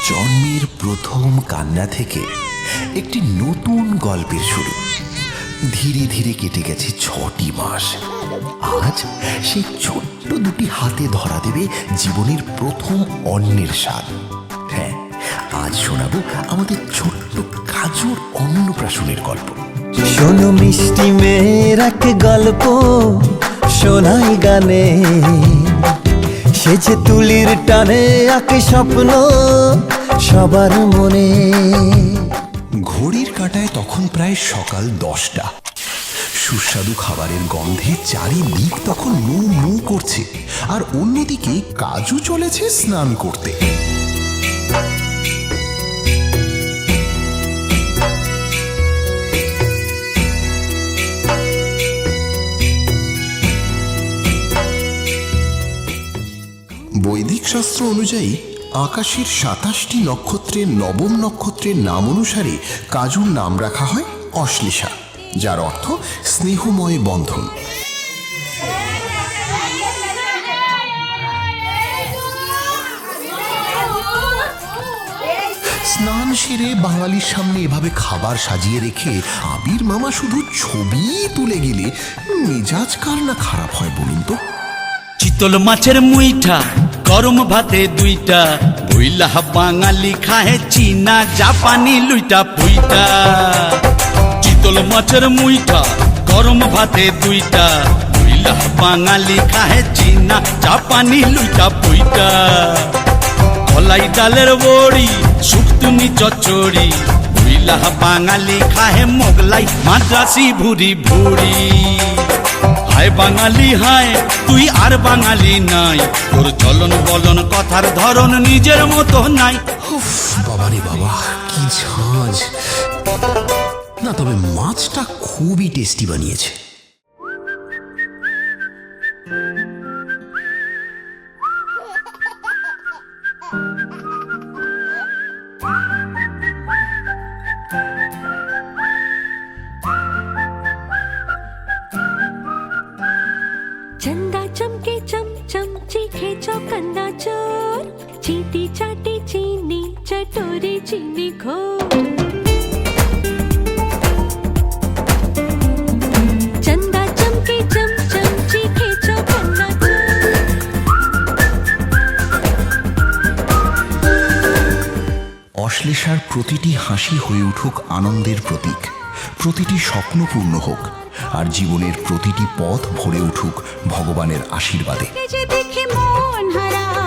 জন্মের প্রথম কান্না থেকে একটি নতুন গল্পের শুরু। ধীরে ধীরে কেটে গেছে 6টি মাস। আজ সেই ছোট্ট দুটি হাতে ধরা দেবে জীবনের প্রথম অন্নের স্বাদ। হ্যাঁ, আজ শোনাবো আমাদের ছোট্ট কাজুর অন্নপ্রাশনের গল্প। শোনো মিষ্টি মেয়ের এক গল্প শোনাই গানে, সে যে তুলির টানে আঁকে স্বপ্ন সবার মনে। ঘড়ির কাঁটায় তখন প্রায় সকাল 10টা। সুস্বাদু খাবারের গন্ধে চারিদিক তখন মু মু করছে, আর অন্যদিকে কাজু চলেছে স্নান করতে। বৈদিক শাস্ত্র অনুযায়ী আকাশের 27টি নক্ষত্রের নবম নক্ষত্রের নাম অনুসারে কাজুর নাম রাখা হয় অশ্লেষা, যার অর্থ স্নেহময় বন্ধন। স্নান সেরে বাঙালির সামনে এভাবে খাবার সাজিয়ে রেখে আবির মামা শুধু ছবি তুলে গেলে মেজাজ কার না খারাপ হয় বলুন তো? চিতল মাছের মুইঠা গরম ভাতে 2টা, বইলা বাঙালি খায় চীনা জাপানি লুইটা পুইটা। চিতল মাছের মুইঠা গরম ভাতে 2টা, বইলা বাঙালি খায় চীনা জাপানি লুইটা পুইটা। কলাই ডালের বড়ি শুক্তুনি চচ্চড়ি, বইলা বাঙালি খায় মোগলাই মাদ্রাসি ভুরি ভুরি। হায় বাঙালি হায়, তুই আর বাঙালি নাই, তোর চলন বলন কথার ধরন নিজের মতো নাই। উফ, বাবারে বাবা, কি ঝাঁজ! না, তবে মাছটা খুবই টেস্টি বানিয়েছে। चंदा चमके चम चम चीखे चौकन्ना चोर, चीटी चाटी चीनी चटोरी चीनी घोर। चंदा चमके चम चम चीखे चौकन्ना चोर। অশ্লেষার প্রতিটি হাসি হয়ে উঠুক আনন্দের প্রতীক, প্রতিটি স্বপ্ন পূর্ণ হোক, আর জীবনের প্রতিটি পথ ভরে উঠুক ভগবানের আশীর্বাদে। যে দেখে মন হারায়